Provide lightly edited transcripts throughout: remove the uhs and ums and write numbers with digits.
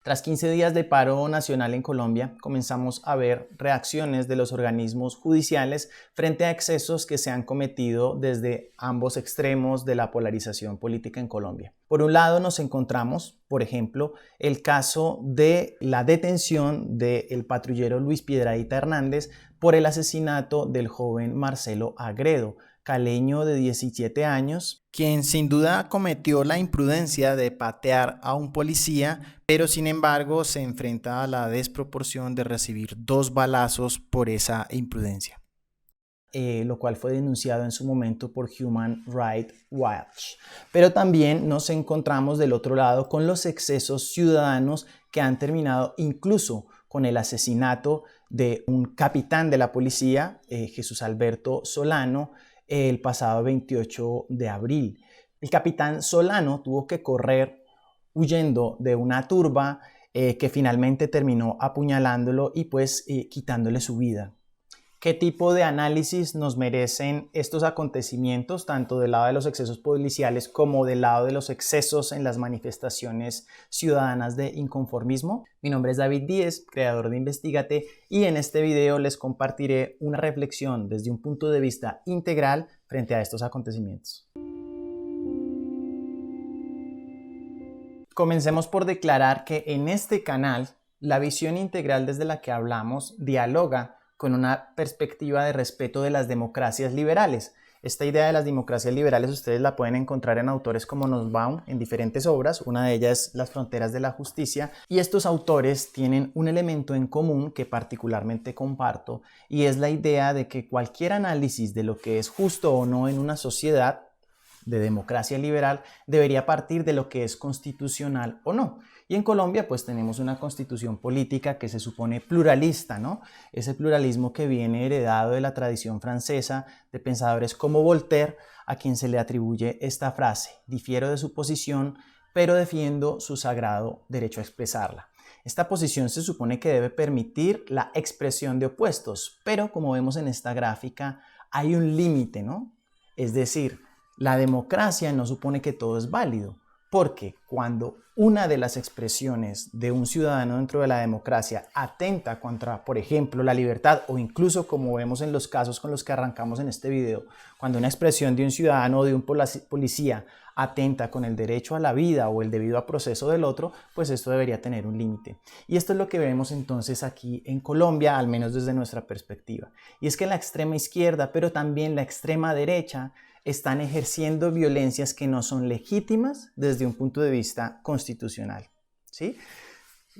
Tras 15 días de paro nacional en Colombia, comenzamos a ver reacciones de los organismos judiciales frente a excesos que se han cometido desde ambos extremos de la polarización política en Colombia. Por un lado nos encontramos, por ejemplo, el caso de la detención del patrullero Luis Piedradita Hernández por el asesinato del joven Marcelo Agredo, caleño de 17 años, quien sin duda cometió la imprudencia de patear a un policía, pero sin embargo se enfrenta a la desproporción de recibir 2 balazos por esa imprudencia. Lo cual fue denunciado en su momento por Human Rights Watch. Pero también nos encontramos del otro lado con los excesos ciudadanos que han terminado incluso con el asesinato de un capitán de la policía, Jesús Alberto Solano, el pasado 28 de abril. El capitán Solano tuvo que correr huyendo de una turba que finalmente terminó apuñalándolo y quitándole su vida. ¿Qué tipo de análisis nos merecen estos acontecimientos, tanto del lado de los excesos policiales como del lado de los excesos en las manifestaciones ciudadanas de inconformismo? Mi nombre es David Díez, creador de Investígate, y en este video les compartiré una reflexión desde un punto de vista integral frente a estos acontecimientos. Comencemos por declarar que en este canal la visión integral desde la que hablamos dialoga con una perspectiva de respeto de las democracias liberales. Esta idea de las democracias liberales ustedes la pueden encontrar en autores como Nussbaum en diferentes obras, una de ellas es Las fronteras de la justicia, y estos autores tienen un elemento en común que particularmente comparto, y es la idea de que cualquier análisis de lo que es justo o no en una sociedad de democracia liberal debería partir de lo que es constitucional o no. Y en Colombia pues tenemos una constitución política que se supone pluralista, ¿no? Ese pluralismo que viene heredado de la tradición francesa de pensadores como Voltaire, a quien se le atribuye esta frase: difiero de su posición, pero defiendo su sagrado derecho a expresarla. Esta posición se supone que debe permitir la expresión de opuestos, pero como vemos en esta gráfica hay un límite, ¿no? Es decir, la democracia no supone que todo es válido, porque cuando una de las expresiones de un ciudadano dentro de la democracia atenta contra, por ejemplo, la libertad, o incluso como vemos en los casos con los que arrancamos en este video, cuando una expresión de un ciudadano o de un policía atenta con el derecho a la vida o el debido a proceso del otro, pues esto debería tener un límite. Y esto es lo que vemos entonces aquí en Colombia, al menos desde nuestra perspectiva. Y es que la extrema izquierda, pero también la extrema derecha, están ejerciendo violencias que no son legítimas desde un punto de vista constitucional, ¿sí?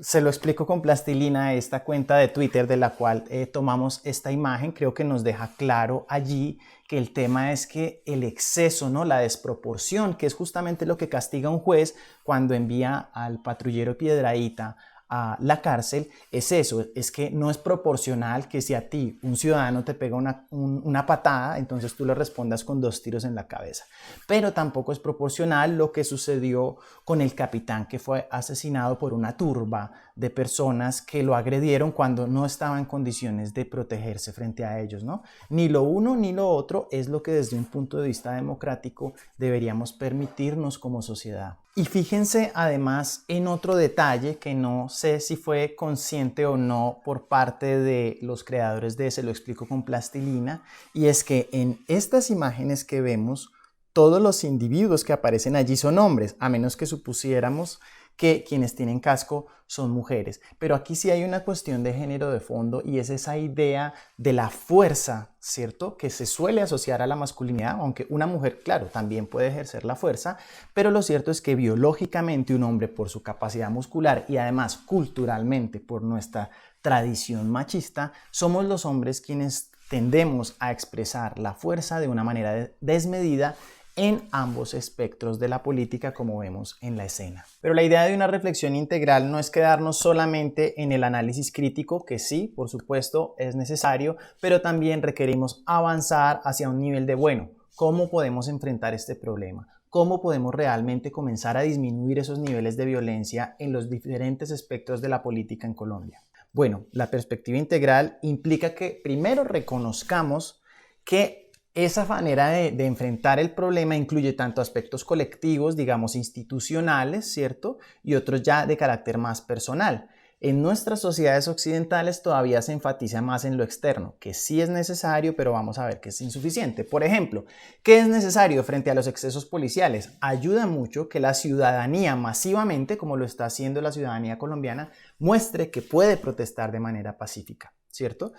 Se lo explico con plastilina, esta cuenta de Twitter de la cual tomamos esta imagen, creo que nos deja claro allí que el tema es que el exceso, ¿no? La desproporción, que es justamente lo que castiga un juez cuando envía al patrullero Piedradita a la cárcel, es eso, es que no es proporcional que si a ti un ciudadano te pega una patada, entonces tú le respondas con 2 tiros en la cabeza. Pero tampoco es proporcional lo que sucedió con el capitán que fue asesinado por una turba de personas que lo agredieron cuando no estaba en condiciones de protegerse frente a ellos, ¿no? Ni lo uno ni lo otro es lo que desde un punto de vista democrático deberíamos permitirnos como sociedad. Y fíjense además en otro detalle que no sé si fue consciente o no por parte de los creadores de Se lo explico con plastilina, y es que en estas imágenes que vemos, todos los individuos que aparecen allí son hombres, a menos que supusiéramos que quienes tienen casco son mujeres. Pero aquí sí hay una cuestión de género de fondo, y es esa idea de la fuerza, ¿cierto? Que se suele asociar a la masculinidad, aunque una mujer, claro, también puede ejercer la fuerza, pero lo cierto es que biológicamente un hombre, por su capacidad muscular y además culturalmente por nuestra tradición machista, somos los hombres quienes tendemos a expresar la fuerza de una manera desmedida en ambos espectros de la política, como vemos en la escena. Pero la idea de una reflexión integral no es quedarnos solamente en el análisis crítico, que sí, por supuesto, es necesario, pero también requerimos avanzar hacia un nivel de, bueno, ¿cómo podemos enfrentar este problema? ¿Cómo podemos realmente comenzar a disminuir esos niveles de violencia en los diferentes espectros de la política en Colombia? Bueno, la perspectiva integral implica que primero reconozcamos que Esa manera de enfrentar el problema incluye tanto aspectos colectivos, digamos institucionales, ¿cierto? Y otros ya de carácter más personal. En nuestras sociedades occidentales todavía se enfatiza más en lo externo, que sí es necesario, pero vamos a ver que es insuficiente. Por ejemplo, ¿qué es necesario frente a los excesos policiales? Ayuda mucho que la ciudadanía masivamente, como lo está haciendo la ciudadanía colombiana, muestre que puede protestar de manera pacífica, ¿cierto?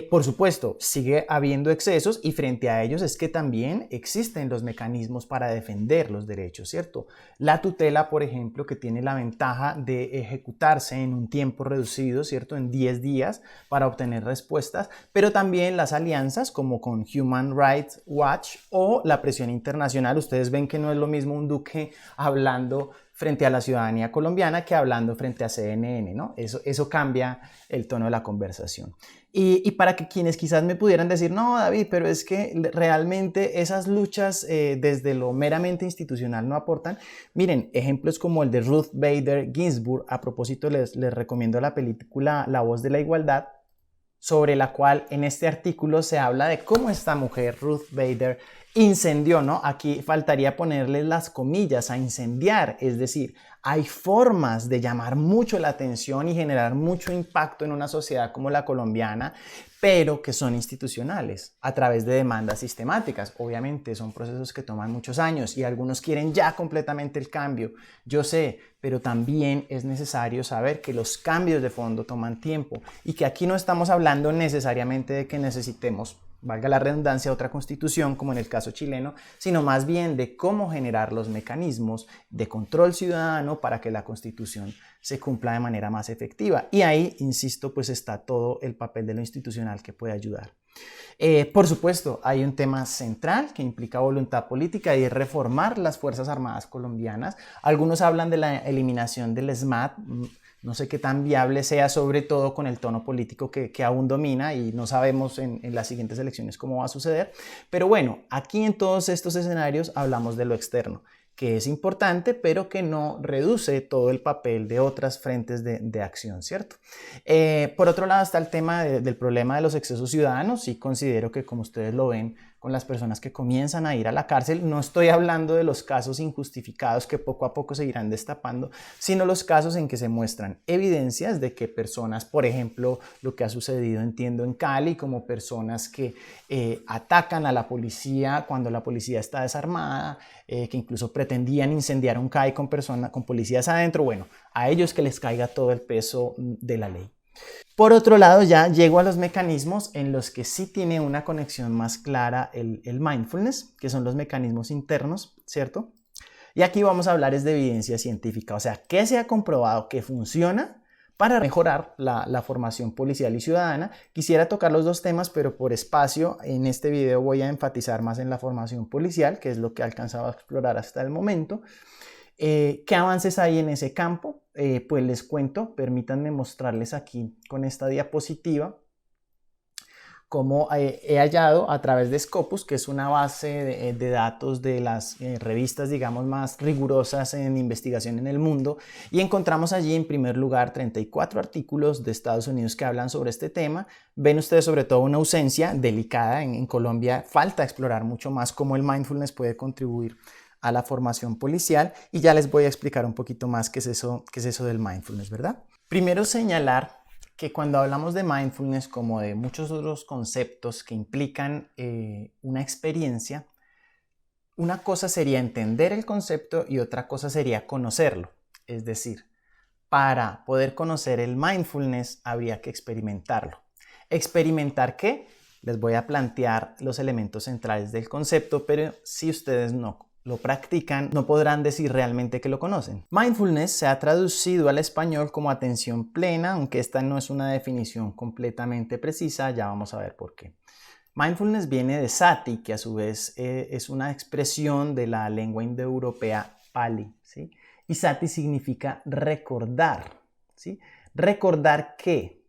Por supuesto, sigue habiendo excesos y frente a ellos es que también existen los mecanismos para defender los derechos, ¿cierto? La tutela, por ejemplo, que tiene la ventaja de ejecutarse en un tiempo reducido, ¿cierto? En 10 días para obtener respuestas, pero también las alianzas como con Human Rights Watch o la presión internacional. Ustedes ven que no es lo mismo un Duque hablando frente a la ciudadanía colombiana que hablando frente a CNN, ¿no? Eso cambia el tono de la conversación. Y para que quienes quizás me pudieran decir, no, David, pero es que realmente esas luchas desde lo meramente institucional no aportan. Miren, ejemplos como el de Ruth Bader Ginsburg, a propósito les recomiendo la película La Voz de la Igualdad, sobre la cual en este artículo se habla de cómo esta mujer, Ruth Bader, incendió, ¿no? Aquí faltaría ponerle las comillas a incendiar, es decir, hay formas de llamar mucho la atención y generar mucho impacto en una sociedad como la colombiana, pero que son institucionales, a través de demandas sistemáticas. Obviamente son procesos que toman muchos años y algunos quieren ya completamente el cambio, yo sé, pero también es necesario saber que los cambios de fondo toman tiempo y que aquí no estamos hablando necesariamente de que necesitemos, valga la redundancia, otra constitución como en el caso chileno, sino más bien de cómo generar los mecanismos de control ciudadano para que la constitución se cumpla de manera más efectiva. Y ahí, insisto, pues está todo el papel de lo institucional que puede ayudar. Por supuesto, hay un tema central que implica voluntad política y es reformar las Fuerzas Armadas colombianas. Algunos hablan de la eliminación del SMAT. No sé qué tan viable sea, sobre todo con el tono político que aún domina y no sabemos en las siguientes elecciones cómo va a suceder. Pero bueno, aquí en todos estos escenarios hablamos de lo externo, que es importante, pero que no reduce todo el papel de otras frentes de acción, ¿cierto? Por otro lado está el tema del problema de los excesos ciudadanos. Sí considero que, como ustedes lo ven, con las personas que comienzan a ir a la cárcel, no estoy hablando de los casos injustificados que poco a poco se irán destapando, sino los casos en que se muestran evidencias de que personas, por ejemplo, lo que ha sucedido, entiendo, en Cali, como personas que atacan a la policía cuando la policía está desarmada, que incluso pretendían incendiar un CAI con policías adentro, bueno, a ellos que les caiga todo el peso de la ley. Por otro lado, ya llego a los mecanismos en los que sí tiene una conexión más clara el mindfulness, que son los mecanismos internos, ¿cierto? Y aquí vamos a hablar es de evidencia científica, o sea, ¿qué se ha comprobado que funciona para mejorar la formación policial y ciudadana? Quisiera tocar los dos temas, pero por espacio en este video voy a enfatizar más en la formación policial, que es lo que he alcanzado a explorar hasta el momento. ¿Qué avances hay en ese campo? Pues les cuento, permítanme mostrarles aquí con esta diapositiva cómo he hallado a través de Scopus, que es una base de datos de las revistas, digamos, más rigurosas en investigación en el mundo, y encontramos allí en primer lugar 34 artículos de Estados Unidos que hablan sobre este tema. Ven ustedes sobre todo una ausencia delicada en Colombia, falta explorar mucho más cómo el mindfulness puede contribuir a la formación policial, y ya les voy a explicar un poquito más qué es eso del mindfulness, ¿verdad? Primero señalar que cuando hablamos de mindfulness, como de muchos otros conceptos que implican una experiencia, una cosa sería entender el concepto y otra cosa sería conocerlo. Es decir, para poder conocer el mindfulness habría que experimentarlo. ¿Experimentar qué? Les voy a plantear los elementos centrales del concepto, pero si ustedes no lo practican, no podrán decir realmente que lo conocen. Mindfulness se ha traducido al español como atención plena, aunque esta no es una definición completamente precisa, ya vamos a ver por qué. Mindfulness viene de sati, que a su vez es una expresión de la lengua indoeuropea Pali, ¿sí? Y sati significa recordar, ¿sí? ¿Recordar qué?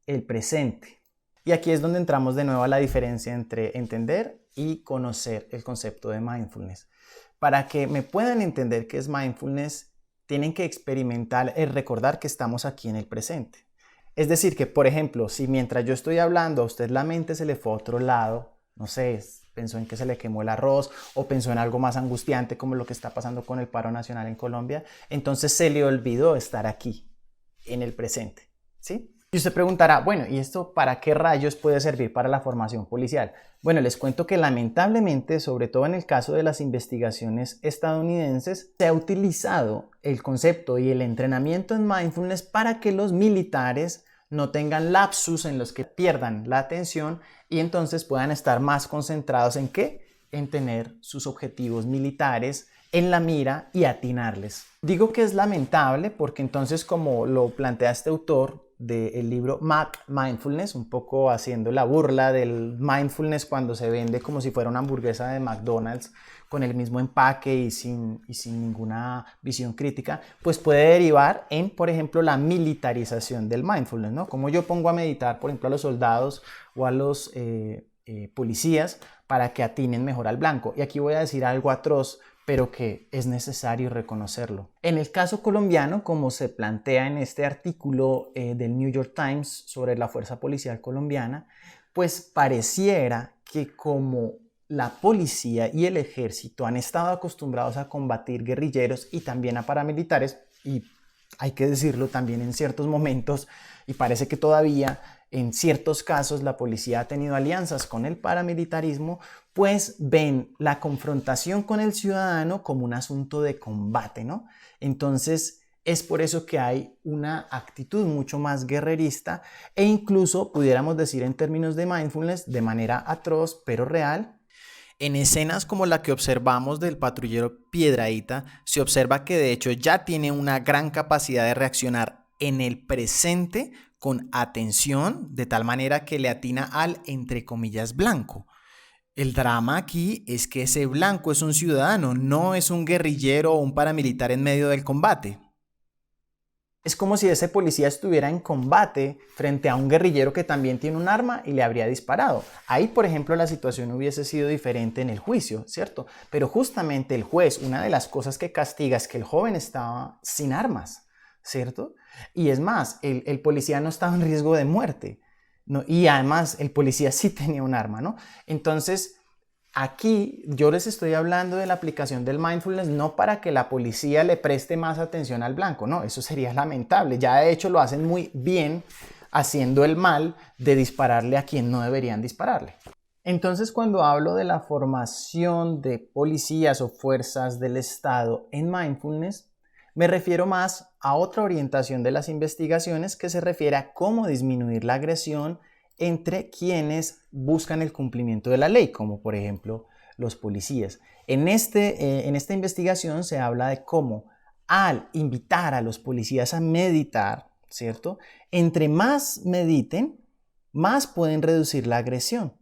El presente. Y aquí es donde entramos de nuevo a la diferencia entre entender y conocer el concepto de mindfulness. Para que me puedan entender qué es mindfulness, tienen que experimentar el recordar que estamos aquí en el presente. Es decir, que por ejemplo, si mientras yo estoy hablando a usted la mente se le fue a otro lado, no sé, pensó en que se le quemó el arroz o pensó en algo más angustiante como lo que está pasando con el paro nacional en Colombia, entonces se le olvidó estar aquí, en el presente, ¿sí? Y usted preguntará, bueno, ¿y esto para qué rayos puede servir para la formación policial? Bueno, les cuento que lamentablemente, sobre todo en el caso de las investigaciones estadounidenses, se ha utilizado el concepto y el entrenamiento en mindfulness para que los militares no tengan lapsus en los que pierdan la atención y entonces puedan estar más concentrados en ¿qué? En tener sus objetivos militares en la mira y atinarles. Digo que es lamentable porque entonces, como lo plantea este autor del libro Mac Mindfulness, un poco haciendo la burla del mindfulness cuando se vende como si fuera una hamburguesa de McDonald's con el mismo empaque y sin ninguna visión crítica, pues puede derivar en, por ejemplo, la militarización del mindfulness, ¿no? Como yo pongo a meditar, por ejemplo, a los soldados o a los policías para que atinen mejor al blanco. Y aquí voy a decir algo atroz, pero que es necesario reconocerlo. En el caso colombiano, como se plantea en este artículo del New York Times sobre la fuerza policial colombiana, pues pareciera que como la policía y el ejército han estado acostumbrados a combatir guerrilleros y también a paramilitares, y hay que decirlo también en ciertos momentos, y parece que todavía en ciertos casos la policía ha tenido alianzas con el paramilitarismo, pues ven la confrontación con el ciudadano como un asunto de combate, ¿no? Entonces es por eso que hay una actitud mucho más guerrerista e incluso pudiéramos decir en términos de mindfulness, de manera atroz pero real. En escenas como la que observamos del patrullero Piedrahíta, se observa que de hecho ya tiene una gran capacidad de reaccionar en el presente con atención, de tal manera que le atina al, entre comillas, blanco. El drama aquí es que ese blanco es un ciudadano, no es un guerrillero o un paramilitar en medio del combate. Es como si ese policía estuviera en combate frente a un guerrillero que también tiene un arma y le habría disparado. Ahí, por ejemplo, la situación hubiese sido diferente en el juicio, ¿cierto? Pero justamente el juez, una de las cosas que castiga es que el joven estaba sin armas, ¿cierto? Y es más, el policía no estaba en riesgo de muerte, ¿no? Y además el policía sí tenía un arma, ¿no? Entonces, aquí yo les estoy hablando de la aplicación del mindfulness no para que la policía le preste más atención al blanco, no, eso sería lamentable. Ya de hecho lo hacen muy bien haciendo el mal de dispararle a quien no deberían dispararle. Entonces, cuando hablo de la formación de policías o fuerzas del Estado en mindfulness, me refiero más a otra orientación de las investigaciones que se refiere a cómo disminuir la agresión entre quienes buscan el cumplimiento de la ley, como por ejemplo los policías. En esta investigación se habla de cómo al invitar a los policías a meditar, ¿cierto? Entre más mediten, más pueden reducir la agresión,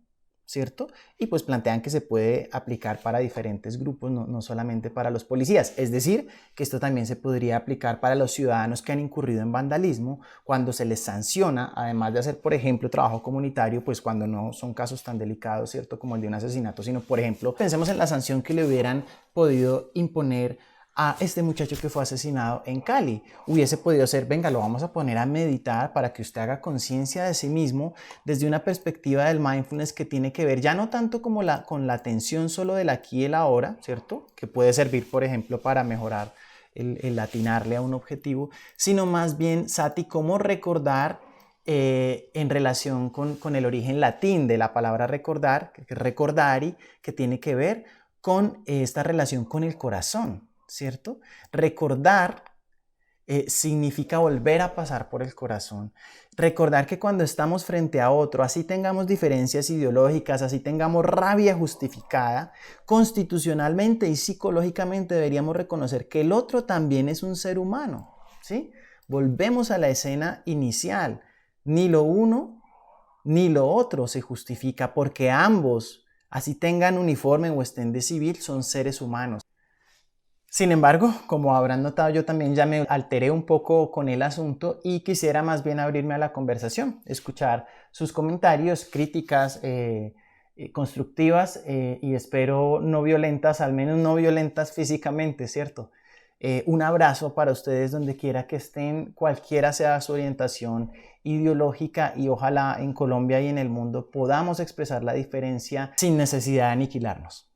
¿cierto? Y pues plantean que se puede aplicar para diferentes grupos, no solamente para los policías. Es decir, que esto también se podría aplicar para los ciudadanos que han incurrido en vandalismo cuando se les sanciona, además de hacer, por ejemplo, trabajo comunitario, pues cuando no son casos tan delicados, ¿cierto? Como el de un asesinato, sino, por ejemplo, pensemos en la sanción que le hubieran podido imponer a este muchacho que fue asesinado en Cali. Hubiese podido ser, venga, lo vamos a poner a meditar para que usted haga conciencia de sí mismo desde una perspectiva del mindfulness que tiene que ver ya no tanto como con la atención solo del aquí y el ahora, ¿cierto? Que puede servir, por ejemplo, para mejorar el atinarle a un objetivo, sino más bien, Sati, cómo recordar en relación con el origen latín de la palabra recordar, recordari, que tiene que ver con esta relación con el corazón, ¿cierto? Recordar significa volver a pasar por el corazón. Recordar que cuando estamos frente a otro, así tengamos diferencias ideológicas, así tengamos rabia justificada, constitucionalmente y psicológicamente deberíamos reconocer que el otro también es un ser humano, ¿sí? Volvemos a la escena inicial. Ni lo uno ni lo otro se justifica porque ambos, así tengan uniforme o estén de civil, son seres humanos. Sin embargo, como habrán notado, yo también ya me alteré un poco con el asunto y quisiera más bien abrirme a la conversación, escuchar sus comentarios, críticas constructivas y espero no violentas, al menos no violentas físicamente, ¿cierto? Un abrazo para ustedes donde quiera que estén, cualquiera sea su orientación ideológica, y ojalá en Colombia y en el mundo podamos expresar la diferencia sin necesidad de aniquilarnos.